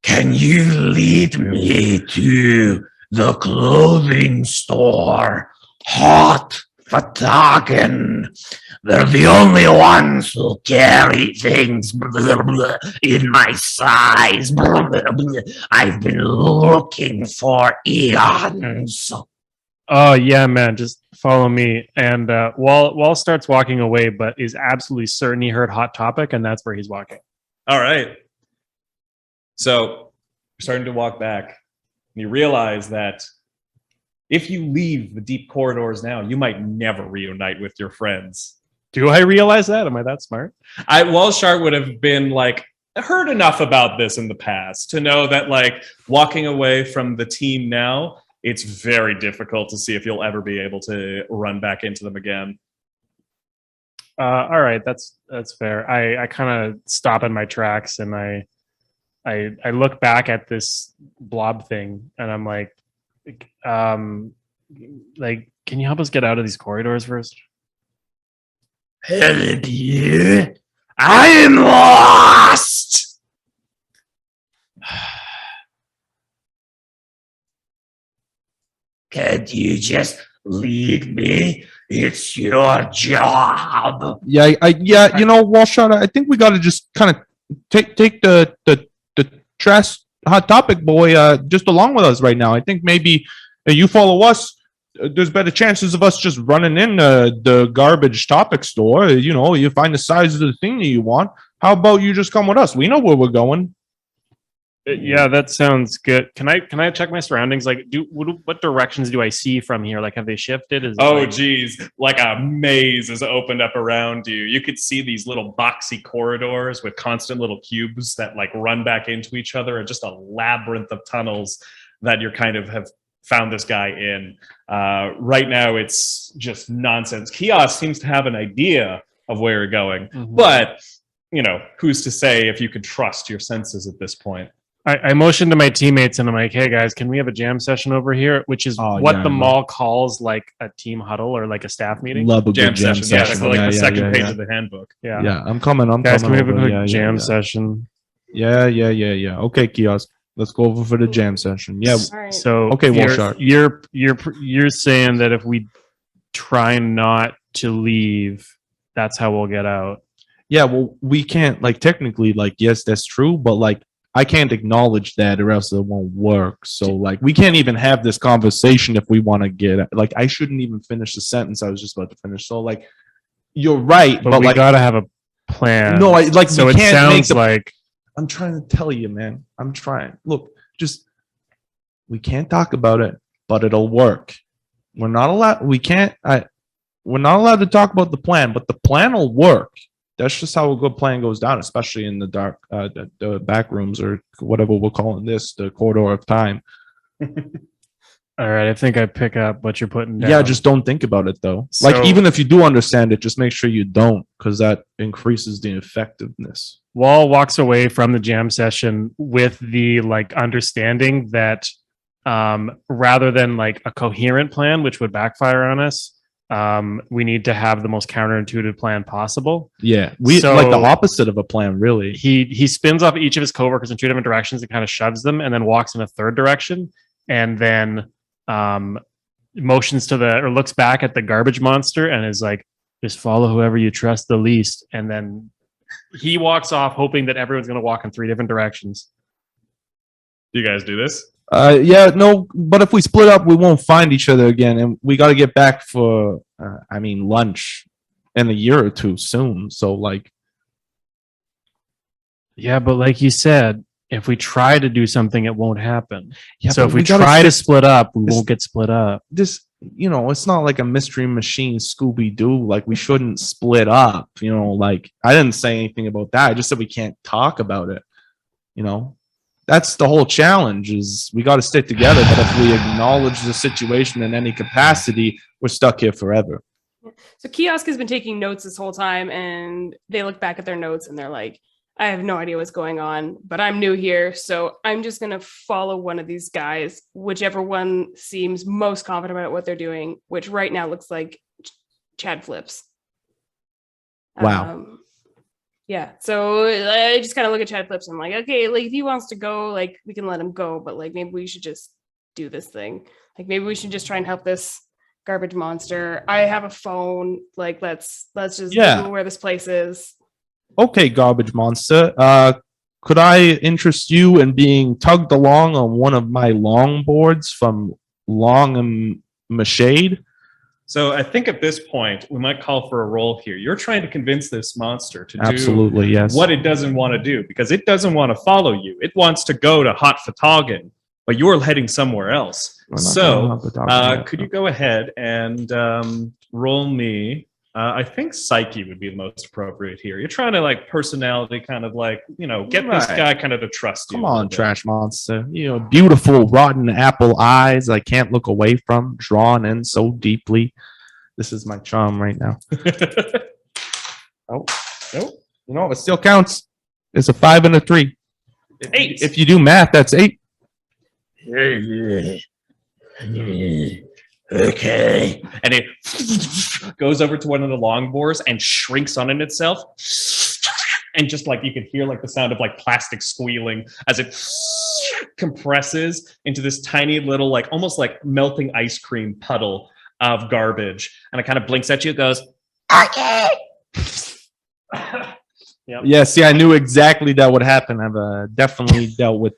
S5: Can you lead me to the clothing store? Hot Fatagan. They're the only ones who carry things in my size. I've been looking for eons.
S6: Oh yeah, man, just follow me. And Wall starts walking away, but is absolutely certain he heard Hot Topic, and that's where he's walking.
S3: All right. So you're starting to walk back, and you realize that if you leave the deep corridors now, you might never reunite with your friends.
S6: Do I realize that? Am I that smart?
S3: Walshart would have been like heard enough about this in the past to know that like walking away from the team now, it's very difficult to see if you'll ever be able to run back into them again.
S6: All right, that's fair. I kind of stop in my tracks and I look back at this blob thing and I'm like, can you help us get out of these corridors first?
S5: Help you? I am lost! Can't you just lead me? It's your job.
S2: Yeah, you know, Walshot, I think we got to just kind of take the trash Hot Topic boy just along with us right now. I think maybe you follow us. There's better chances of us just running in the garbage topic store. You know, you find the size of the thing that you want. How about you just come with us? We know where we're going.
S6: Yeah, that sounds good. Can I check my surroundings? Like, what directions do I see from here? Like, have they shifted?
S3: Geez, like a maze is opened up around you. You could see these little boxy corridors with constant little cubes that like run back into each other, and just a labyrinth of tunnels that you're kind of have found this guy in. Right now, it's just nonsense. Kiosk seems to have an idea of where you're going, but you know, who's to say if you could trust your senses at this point?
S6: I motioned to my teammates and I'm like, hey guys, can we have a jam session over here? Which is what the mall calls like a team huddle or like a staff meeting.
S2: Love a
S3: Jam
S2: good jam
S3: session.
S2: session.
S3: Yeah, that's like the second page of the handbook.
S6: Yeah.
S2: I'm coming.
S6: Guys, can we have a
S2: over.
S6: quick jam session?
S2: Yeah. Okay, Kiosk. Let's go over for the jam session. Yeah.
S4: All right.
S6: So
S2: Okay, Walshart.
S6: You're saying that if we try not to leave, that's how we'll get out.
S2: Yeah, well, we can't, like, technically, like, yes, that's true, but like I can't acknowledge that or else it won't work. So like we can't even have this conversation if we want to get, like, I shouldn't even finish the sentence I was just about to finish. So like you're right,
S6: but we
S2: like,
S6: gotta have a plan.
S2: no, I like,
S6: so
S2: we
S6: it
S2: can't
S6: sounds
S2: make
S6: like
S2: I'm trying to tell you, man. I'm trying. Look, just we can't talk about it, but it'll work. We're not allowed. We're not allowed to talk about the plan, but the plan will work. That's just how a good plan goes down, especially in the dark, the back rooms or whatever we're calling this, the corridor of time.
S6: all right, I think I pick up what you're putting down.
S2: Yeah, just don't think about it though.
S6: So-
S2: Like even if you do understand it, just make sure you don't, because that increases the effectiveness.
S6: Wall walks away from the jam session with the like understanding that rather than like a coherent plan, which would backfire on us, we need to have the most counterintuitive plan possible.
S2: Yeah, we
S6: So-
S2: like the opposite of a plan, really.
S6: He spins off each of his coworkers in two different directions and kind of shoves them, and then walks in a third direction, and then motions to or looks back at the garbage monster and is like, "Just follow whoever you trust the least," and then he walks off, hoping that everyone's going to walk in three different directions.
S3: Do you guys do this?
S2: Yeah, no, but if we split up, we won't find each other again, and we got to get back for, lunch in a year or two soon. So, like,
S6: Yeah, but like you said, if we try to do something, it won't happen.
S2: yeah,
S6: So
S2: but
S6: if we
S2: gotta
S6: try to
S2: sit-
S6: split up, we
S2: this-
S6: won't get split up.
S2: this, it's not like a mystery machine Scooby Doo. Like, we shouldn't split up. Like, I didn't say anything about that. I just said we can't talk about it. that's the whole challenge. Is we got to stick together. But if we acknowledge the situation in any capacity, we're stuck here forever.
S4: So Kiosk has been taking notes this whole time, and they look back at their notes and they're like, I have no idea what's going on, but I'm new here, so I'm just going to follow one of these guys, whichever one seems most confident about what they're doing, which right now looks like Chad Flips.
S2: Wow.
S4: Yeah, so I just kind of look at Chad Flips and I'm like, okay, like if he wants to go, like we can let him go, but like maybe we should just do this thing. Like maybe we should just try and help this garbage monster. I have a phone. Like let's just Google where this place is.
S2: Okay, garbage monster. Could I interest you in being tugged along on one of my longboards from Long and Mashade?
S3: So I think at this point we might call for a roll here. You're trying to convince this monster to
S2: Absolutely,
S3: do
S2: yes.
S3: what it doesn't want to do, because it doesn't want to follow you. It wants to go to Hot Fatagan, but you're heading somewhere else. So could you go ahead and roll me? I think Psyche would be the most appropriate here. You're trying to like personality kind of like, get this guy kind of to trust you.
S2: Come on, trash monster. Beautiful rotten apple eyes I can't look away from, drawn in so deeply. This is my charm right now. Oh, it still counts. It's a 5 and a 3.
S3: 8.
S2: If you do math, that's 8.
S5: Okay.
S3: And it goes over to one of the longboards and shrinks on it itself. And just like you could hear like the sound of like plastic squealing as it compresses into this tiny little like almost like melting ice cream puddle of garbage. And it kind of blinks at you. It goes,
S5: Okay.
S3: Yep.
S2: Yeah, see, I knew exactly that would happen. I've definitely dealt with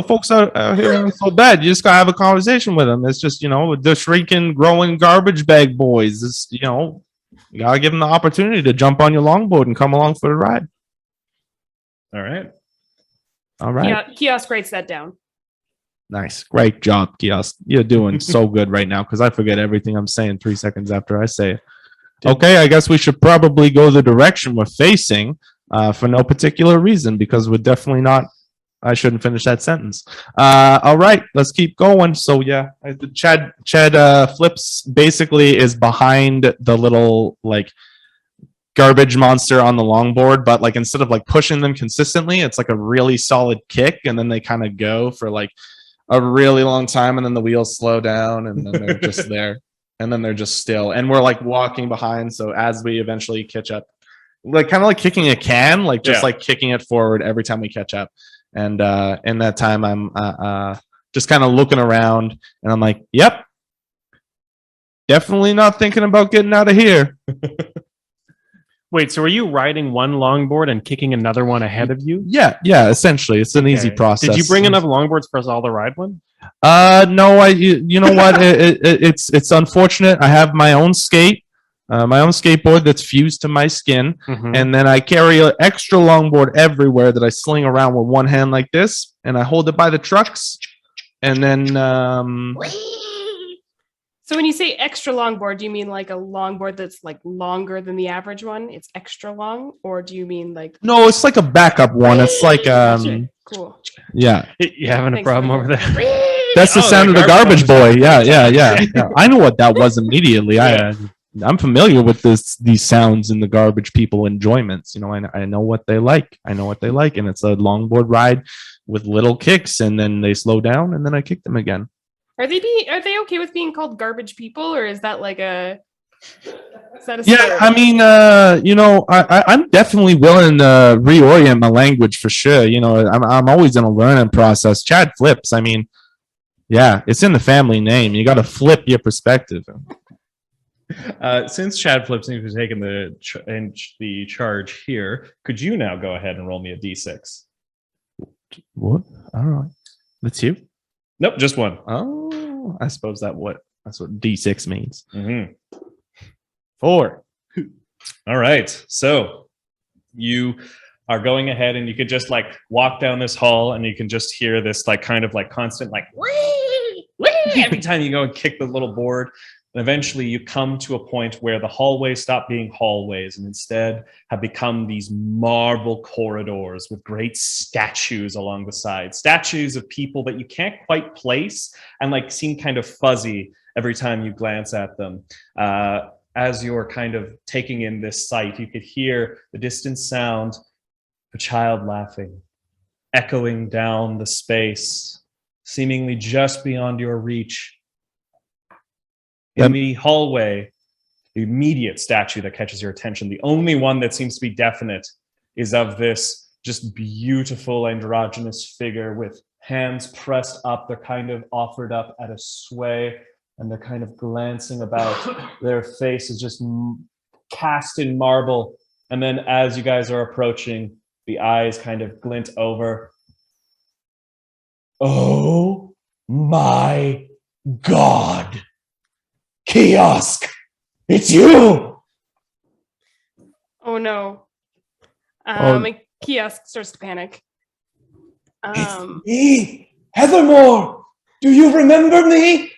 S2: folks out here are so bad. You just gotta have a conversation with them. It's just, with the shrinking, growing garbage bag boys. It's, you gotta give them the opportunity to jump on your longboard and come along for the ride.
S3: all right.
S2: All right.
S4: Yeah, Kiosk writes that down.
S2: Nice. Great job, Kiosk. You're doing so good right now because I forget everything I'm saying 3 seconds after I say it. Okay, I guess we should probably go the direction we're facing for no particular reason because we're definitely not. I shouldn't finish that sentence. All right, let's keep going. So yeah, Chad Flips basically is behind the little like garbage monster on the longboard, but like instead of like pushing them consistently, it's like a really solid kick, and then they kind of go for like a really long time, and then the wheels slow down, and then they're just there, and then they're just still, and we're like walking behind. So as we eventually catch up, like kind of like kicking a can, like just like kicking it forward every time we catch up. And in that time, I'm just kind of looking around, and I'm like, "Yep, definitely not thinking about getting out of here."
S6: Wait, so are you riding one longboard and kicking another one ahead of you?
S2: Yeah, essentially, it's an easy process.
S6: Did you bring enough longboards for us all to ride one?
S2: No, you know what? It's unfortunate. I have my own skateboard that's fused to my skin, and then I carry an extra longboard everywhere that I sling around with one hand like this, and I hold it by the trucks, and then
S4: So when you say extra longboard, do you mean like a longboard that's like longer than the average one? It's extra long, or do you mean like?
S2: No, it's like a backup one. It's like
S4: cool.
S6: Yeah, you having a problem over there?
S2: That's the sound of the garbage boy. Yeah. I know what that was immediately. I'm familiar with these sounds in the garbage people enjoyments. I know what they like. And it's a longboard ride with little kicks, and then they slow down, and then I kick them again.
S4: Are they okay with being called garbage people, or is that like a?
S2: Yeah, I mean, I'm definitely willing to reorient my language for sure. I'm always in a learning process. Chad Flips. I mean, yeah, it's in the family name. You got to flip your perspective.
S3: Since Chad Flips seems to be taking the charge here, could you now go ahead and roll me a d6?
S2: What? All right. That's you?
S3: Nope, just one.
S2: Oh, I suppose that's what D6 means.
S3: 4. All right. So you are going ahead, and you could just like walk down this hall, and you can just hear this like kind of like constant like wee, wee, every time you go and kick the little board. And eventually you come to a point where the hallways stop being hallways and instead have become these marble corridors with great statues along the side. Statues of people that you can't quite place and like seem kind of fuzzy every time you glance at them. As you're kind of taking in this sight, you could hear the distant sound of a child laughing, echoing down the space, seemingly just beyond your reach. In the hallway, the immediate statue that catches your attention, the only one that seems to be definite, is of this just beautiful androgynous figure with hands pressed up. They're kind of offered up at a sway, and they're kind of glancing about. Their face is just cast in marble. And then as you guys are approaching, the eyes kind of glint over.
S5: Oh my God. Kiosk! It's you!
S4: Oh no. And Kiosk starts to panic.
S5: It's me! Heathermore! Do you remember me?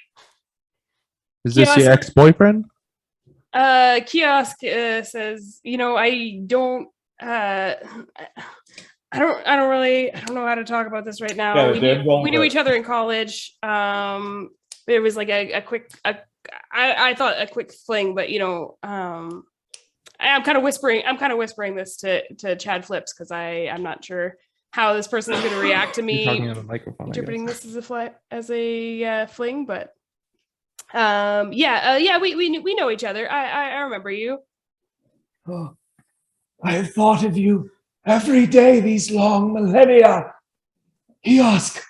S2: Is this
S4: Kiosk-
S2: your ex-boyfriend?
S4: Kiosk says, I don't know how to talk about this right now. We knew each other in college. It was like a quick fling, but I'm kind of whispering this to Chad Flips because I'm not sure how this person is going to react to me
S2: Talking on a microphone,
S4: interpreting this as a fling, but we know each other. I remember you.
S5: Oh, I have thought of you every day these long millennia. Kiosk,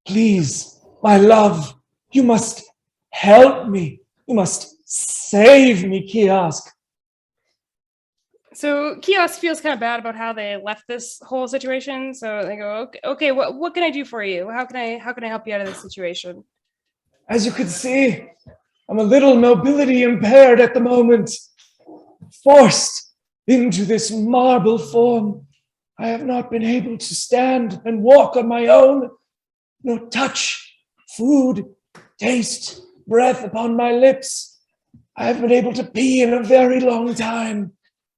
S5: please, my love, you must help me. You must save me, Kiosk.
S4: So Kiosk feels kind of bad about how they left this whole situation. So they go, okay, what can I do for you? How can I help you out of this situation?
S5: As you can see, I'm a little mobility impaired at the moment. Forced into this marble form. I have not been able to stand and walk on my own. No touch, food, taste, breath upon my lips. I haven't been able to pee in a very long time.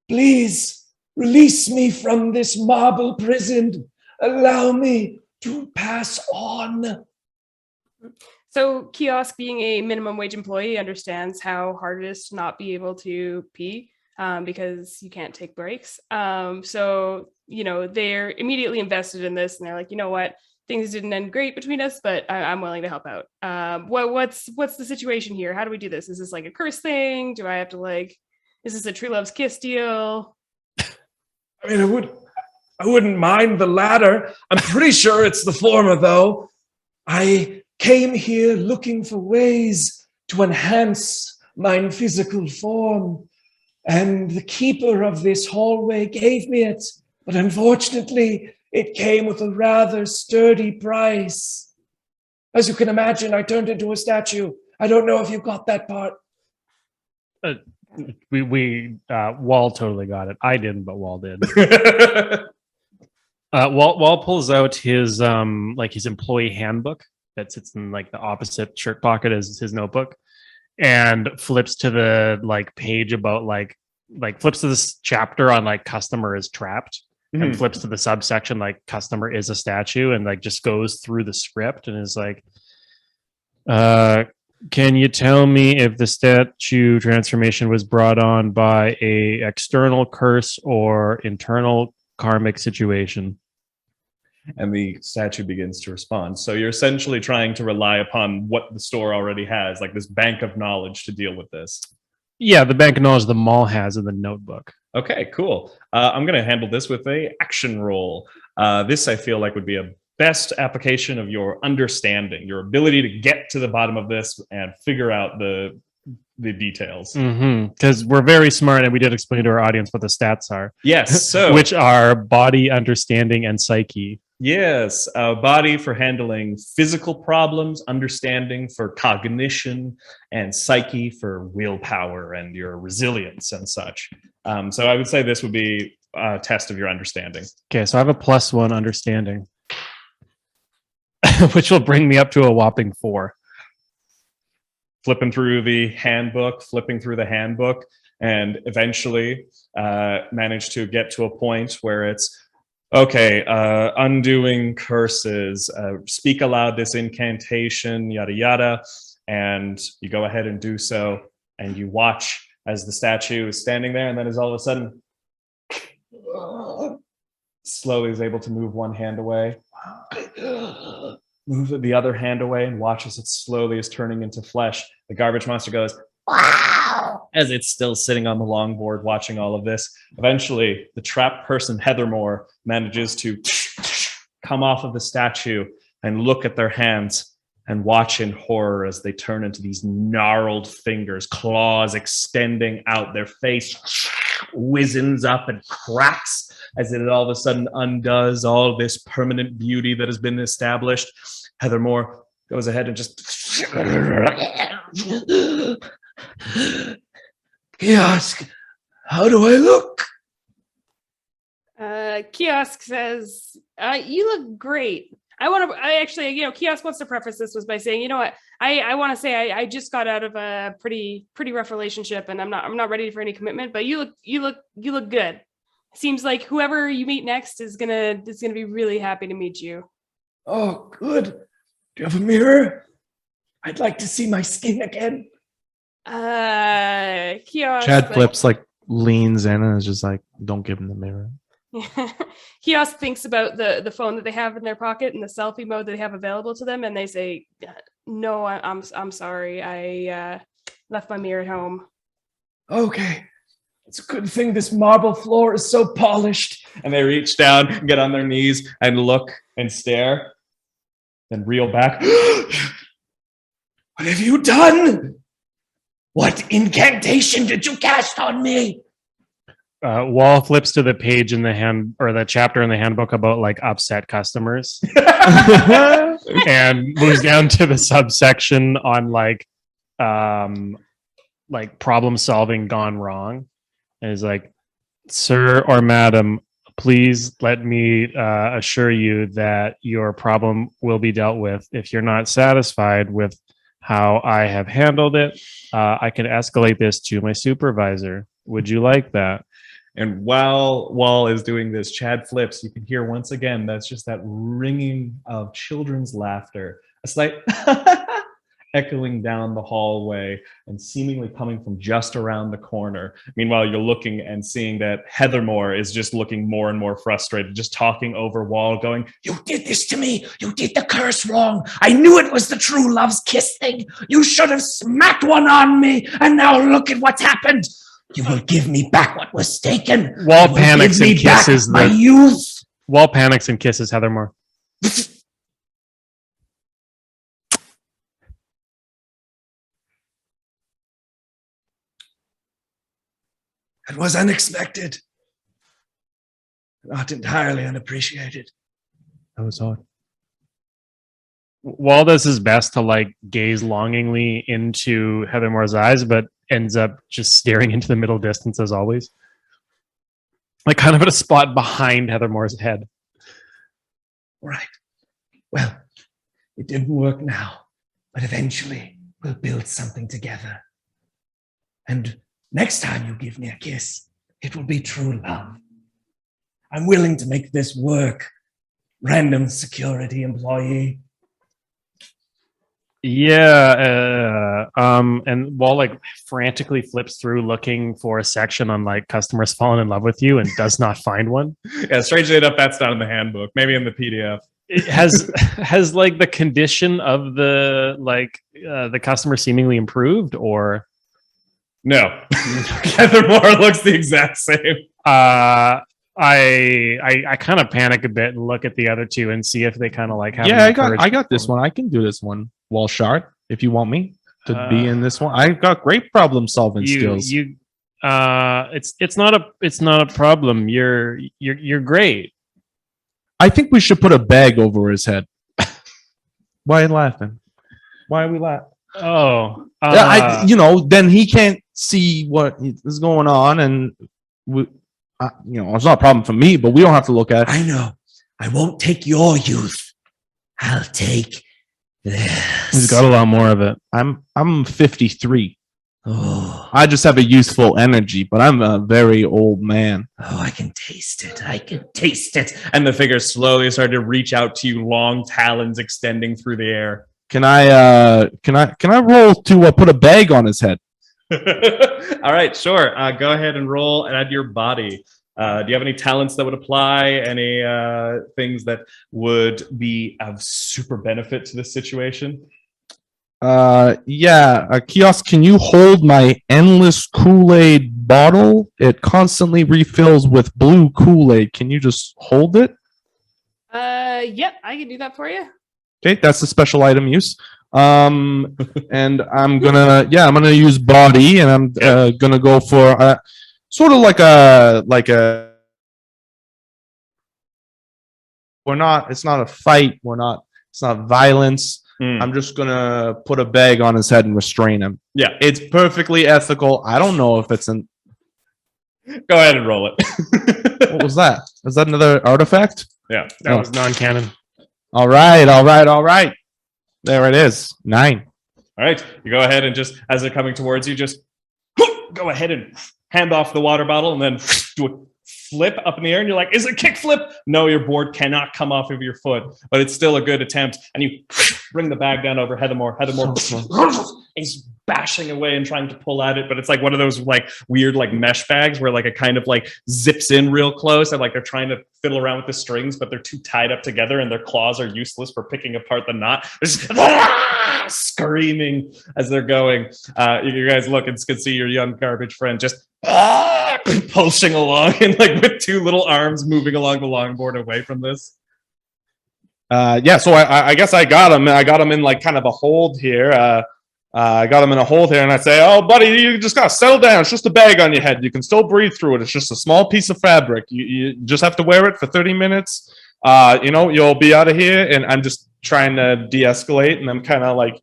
S5: Please release me from this marble prison. Allow me to pass on.
S4: So Kiosk, being a minimum wage employee, understands how hard it is to not be able to pee because you can't take breaks. So, they're immediately invested in this and they're like, you know what? Things didn't end great between us, but I'm willing to help out. What's the situation here? How do we do this? Is this like a curse thing? Do I have to is this a true love's kiss deal?
S5: I mean, I wouldn't mind the latter. I'm pretty sure it's the former, though. I came here looking for ways to enhance my physical form, and the keeper of this hallway gave me it, but unfortunately, it came with a rather sturdy price. As you can imagine, I turned into a statue. I don't know if you got that part.
S6: Wall totally got it. I didn't, but Wall did. Wall pulls out his his employee handbook that sits in the opposite shirt pocket as his notebook, and flips to the page about flips to this chapter on customer is trapped, and flips to the subsection customer is a statue, and just goes through the script and is can you tell me if the statue transformation was brought on by a external curse or internal karmic situation?
S3: And the statue begins to respond. So you're essentially trying to rely upon what the store already has, this bank of knowledge to deal with this.
S6: Yeah, the bank of knowledge the mall has in the notebook.
S3: Okay, cool. I'm going to handle this with a action roll. This I feel would be a best application of your understanding, your ability to get to the bottom of this and figure out the details.
S6: Because we're very smart, and we did explain to our audience what the stats are.
S3: Yes, so
S6: which are body, understanding, and psyche.
S3: Yes, body for handling physical problems, understanding for cognition, and psyche for willpower and your resilience and such. So I would say this would be a test of your understanding.
S6: Okay, so I have a +1 understanding, which will bring me up to a whopping 4.
S3: flipping through the handbook, and eventually manage to get to a point where it's, okay, undoing curses, speak aloud this incantation, yada, yada. And you go ahead and do so. And you watch as the statue is standing there, and then is all of a sudden slowly is able to move one hand away, move the other hand away, and watch as it slowly is turning into flesh. The garbage monster goes, wow, as it's still sitting on the longboard watching all of this. Eventually, the trapped person, Heathermore, manages to come off of the statue and look at their hands and watch in horror as they turn into these gnarled fingers, claws extending out. Their face wizens up and cracks as it all of a sudden undoes all this permanent beauty that has been established. Heathermore goes ahead and just...
S5: Kiosk, how do I look?
S4: Kiosk says, you look great. I actually, Kiosk wants to preface this was by saying, you know what, I want to say I just got out of a pretty rough relationship, and I'm not ready for any commitment, but you look good. Seems like whoever you meet next is gonna be really happy to meet you.
S5: Oh, good. Do you have a mirror? I'd like to see my skin again.
S4: Kiosk.
S2: Chad flips, leans in and is just like, don't give him the mirror.
S4: Kiosk thinks about the phone that they have in their pocket and the selfie mode that they have available to them, and they say, "No, I'm sorry. I left my mirror at home."
S5: Okay, it's a good thing this marble floor is so polished.
S3: And they reach down, get on their knees, and look and stare, then reel back.
S5: What have you done? What incantation did you cast on me?
S6: Wall flips to the page in the hand, or the chapter in the handbook about upset customers, and moves down to the subsection on problem solving gone wrong, and is like, "Sir or madam, please let me assure you that your problem will be dealt with. If you're not satisfied with how I have handled it, I can escalate this to my supervisor. Would you like that?"
S3: And while Wall is doing this, Chad flips. You can hear once again, that's just that ringing of children's laughter, a slight echoing down the hallway and seemingly coming from just around the corner. Meanwhile, you're looking and seeing that Heathermore is just looking more and more frustrated, just talking over Wall, going,
S5: You did this to me. You did the curse wrong. I knew it was the true love's kiss thing. You should have smacked one on me. And now look at what's happened. You will give me back what was taken.
S6: Wall panics and kisses
S5: my youth.
S6: Wall panics and kisses Heathermore.
S5: It was unexpected. Not entirely unappreciated.
S2: That was odd.
S6: Wall does his best to gaze longingly into Heathermore's eyes, but ends up just staring into the middle distance as always. Kind of at a spot behind Heathermore's head.
S5: Right. Well, it didn't work now, but eventually we'll build something together. And next time you give me a kiss, it will be true love. I'm willing to make this work, random security employee.
S6: Yeah, and Wall frantically flips through looking for a section on customers falling in love with you and does not find one.
S3: Yeah, strangely enough, that's not in the handbook. Maybe in the PDF.
S6: It has the condition of the customer seemingly improved, or
S3: no. Heathermore looks the exact same.
S6: I kind of panic a bit and look at the other two and see if they kind of have.
S2: Yeah, I got this one. I can do this one. Wall shard, if you want me to be in this one. I've got great problem solving skills.
S6: It's not a problem. You're great.
S2: I think we should put a bag over his head. Why are you laughing? Why are we laughing?
S6: Oh,
S2: then he can't see what is going on, and it's not a problem for me, but we don't have to look at it.
S5: I know. I won't take your youth. I'll take
S6: He's got a lot more of it.
S2: I'm 53.
S7: Oh,
S2: I just have a useful energy, but I'm a very old man.
S7: I can taste it. I can taste it.
S3: And the figure slowly started to reach out to you, long talons extending through the air.
S2: Can I roll to put a bag on his head?
S3: All right, sure. Go ahead and roll and add your body. Do you have any talents that would apply? Any things that would be of super benefit to this situation?
S2: Kiosk, can you hold my endless Kool-Aid bottle? It constantly refills with blue Kool-Aid. Can you just hold it?
S4: Yep, I can do that for you.
S2: Okay, that's the special item use. And I'm gonna use body, and I'm gonna go for sort of like a it's not a fight, it's not violence. I'm just gonna put a bag on his head and restrain him.
S3: Yeah.
S2: It's perfectly ethical. I don't know if it's an
S3: Go ahead and roll it.
S2: what was that? Was that another artifact?
S3: Yeah.
S6: That was non-canon.
S2: All right. There it is. 9.
S3: All right. You go ahead and just, as they're coming towards you, just go ahead and hand off the water bottle and then do a flip up in the air. And you're like, is it kick flip? No, your board cannot come off of your foot, but it's still a good attempt. And you bring the bag down over Heathermore. He's bashing away and trying to pull at it, but it's like one of those like weird like mesh bags where like it kind of like zips in real close and like they're trying to fiddle around with the strings, but they're too tied up together and their claws are useless for picking apart the knot. They're just screaming as they're going. You guys look and can see your young garbage friend just pulsing along and like with 2 little arms moving along the longboard away from this.
S2: So I guess I got him. I got him in like kind of a hold here. I got him in a hold here, and I say, "Oh, buddy, you just gotta settle down. It's just a bag on your head. You can still breathe through it. It's just a small piece of fabric. You just have to wear it for 30 minutes. You'll be out of here." And I'm just trying to de-escalate, and I'm kind of like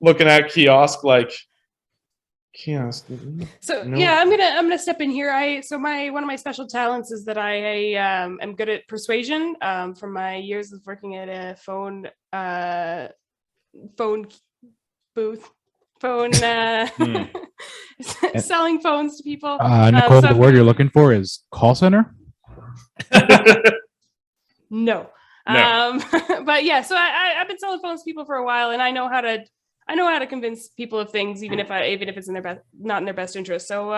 S2: looking at Kiosk like, Kiosk.
S4: So
S2: No.
S4: yeah, I'm gonna step in here. One of my special talents is that I am good at persuasion. From my years of working at a phone booth, selling phones to people.
S8: Nicole, the word you're looking for is call center?
S4: No. But yeah, so I've been selling phones to people for a while, and I know how to convince people of things, even if it's in their not in their best interest. So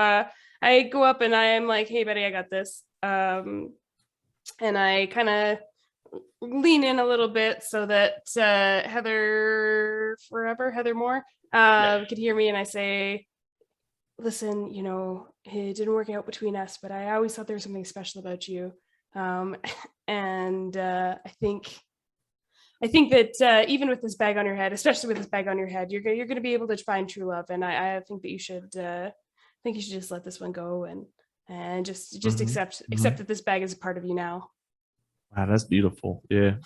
S4: I go up and I am like, "Hey, buddy, I got this," and I kind of lean in a little bit so that Heather Moore could hear me, and I say, "Listen, it didn't work out between us, but I always thought there was something special about you, and I think that even with this bag on your head, especially with this bag on your head, you're going to be able to find true love, and I think that you should just let this one go and just accept that this bag is a part of you now."
S2: Wow, that's beautiful. Yeah.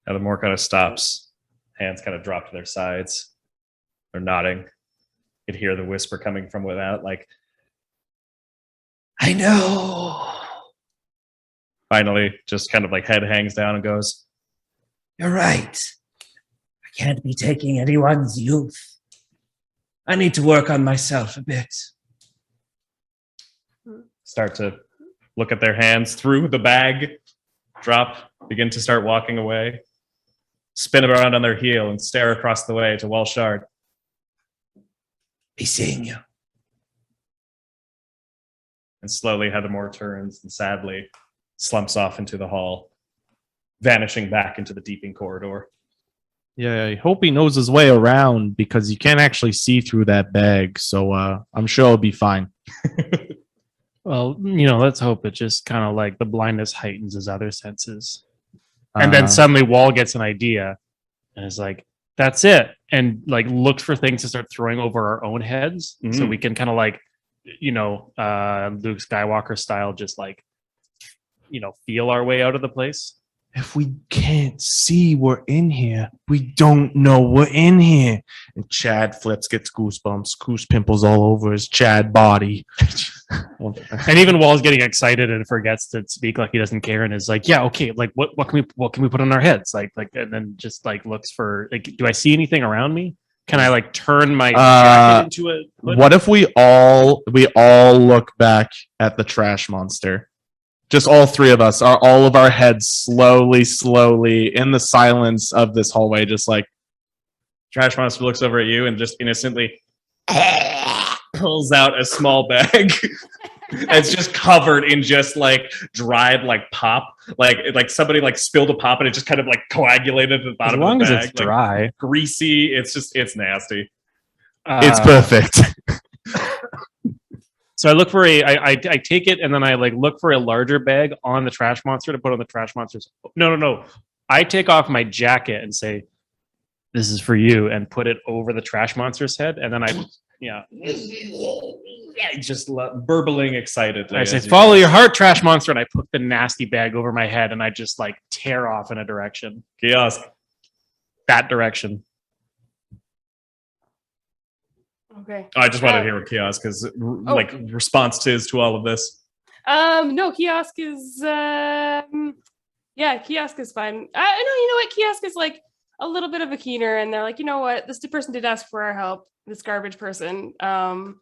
S3: Heathermore kind of stops. Hands kind of drop to their sides. They're nodding. You could hear the whisper coming from without, like,
S7: I know.
S3: finally just kind of like head hangs down and goes,
S7: You're right. I can't be taking anyone's youth. I need to work on myself a bit.
S3: start to look at their hands through the bag, drop, begin to start walking away, spin around on their heel and stare across the way to Walshard.
S7: Be seeing you.
S3: And slowly Heathermore turns and sadly slumps off into the hall, vanishing back into the deeping corridor.
S2: Yeah, I hope he knows his way around because you can't actually see through that bag. So I'm sure it'll be fine.
S6: Well, let's hope it just kind of like the blindness heightens his other senses. And then suddenly Wall gets an idea and is like, that's it. And like looks for things to start throwing over our own heads.
S3: Mm-hmm.
S6: So we can kind of like, Luke Skywalker style, just like, feel our way out of the place.
S2: if we can't see we're in here, we don't know we're in here. And Chad flips, gets goosebumps, goose pimples all over his Chad body.
S6: And even Wall's getting excited and forgets to speak like he doesn't care and is like, yeah, okay, like what can we put on our heads? Like and then just like looks for like, do I see anything around me? Can I like turn my jacket into a hood?
S2: What if we all look back at the trash monster? Just all three of us, all of our heads slowly in the silence of this hallway, just like
S3: Trash monster looks over at you and just innocently pulls out a small bag. It's just covered in just like dried like pop, like somebody like spilled a pop and it just kind of like coagulated at the bottom of the bag.
S6: As long as it's dry,
S3: like, greasy. It's nasty.
S2: it's perfect.
S6: So I look for I take it and then I like look for a larger bag on the trash monster to put on the trash monster's. No. I take off my jacket and say, "This is for you," and put it over the trash monster's head, and then
S3: just burbling excitedly.
S6: I say, "Follow your heart, trash monster," and I put the nasty bag over my head, and I just like tear off in a direction.
S3: Kiosk.
S6: That direction.
S4: Okay.
S3: I just wanted to hear what Kiosk is like response to all of this.
S4: No, Kiosk is Kiosk is fine. I know, you know what, Kiosk is like a little bit of a keener, and they're like, you know what, this person did ask for our help, this garbage person. And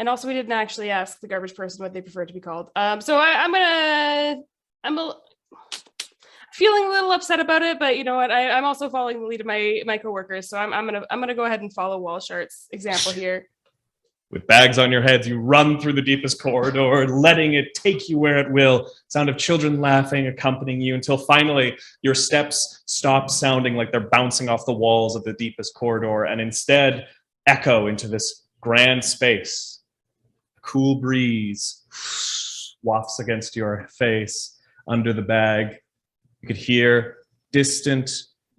S4: also we didn't actually ask the garbage person what they prefer to be called. So I'm feeling a little upset about it, but you know what, I'm also following the lead of my coworkers, so I'm gonna go ahead and follow Wallshart's example here.
S3: With bags on your heads, you run through the deepest corridor, letting it take you where it will. Sound of children laughing accompanying you until finally your steps stop sounding like they're bouncing off the walls of the deepest corridor and instead echo into this grand space. A cool breeze wafts against your face under the bag. You could hear distant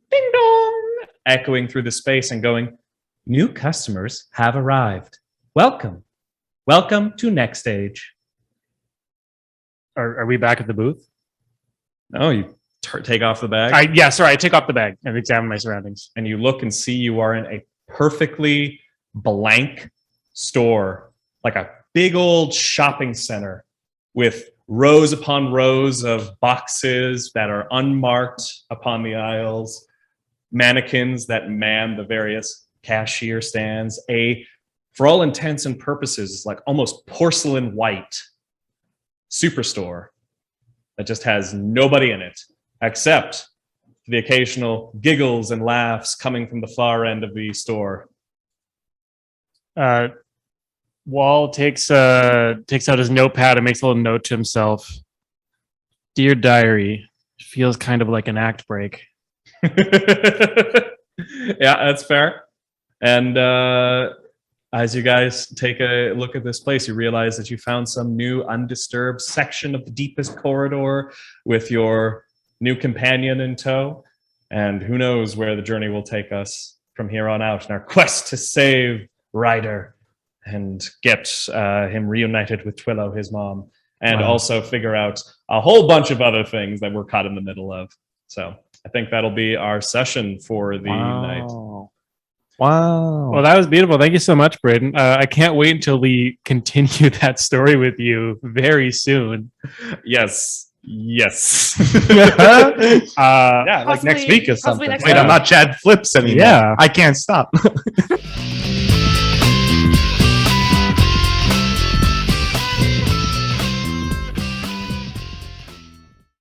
S3: ding dong echoing through the space and going, "New customers have arrived. Welcome. Welcome to Next Stage."
S6: Are we back at the booth?
S3: Oh, you take off the bag?
S6: I take off the bag and examine my surroundings.
S3: And you look and see you are in a perfectly blank store, like a big old shopping center with rows upon rows of boxes that are unmarked upon the aisles, mannequins that man the various cashier stands, for all intents and purposes, like almost porcelain white superstore that just has nobody in it except the occasional giggles and laughs coming from the far end of the store.
S6: Wall takes out his notepad and makes a little note to himself. "Dear diary, feels kind of like an act break."
S3: Yeah, that's fair. And as you guys take a look at this place, you realize that you found some new undisturbed section of the deepest corridor with your new companion in tow. And who knows where the journey will take us from here on out in our quest to save Ryder and get him reunited with Twillo, his mom, and also figure out a whole bunch of other things that we're caught in the middle of. So I think that'll be our session for the night.
S2: Wow.
S6: Well, that was beautiful. Thank you so much, Braden. I can't wait until we continue that story with you very soon.
S3: Yes.
S2: Yeah, like next week or something.
S4: next
S2: Wait,
S4: week.
S2: I'm not Chad Flips anymore.
S6: Yeah.
S2: I can't stop.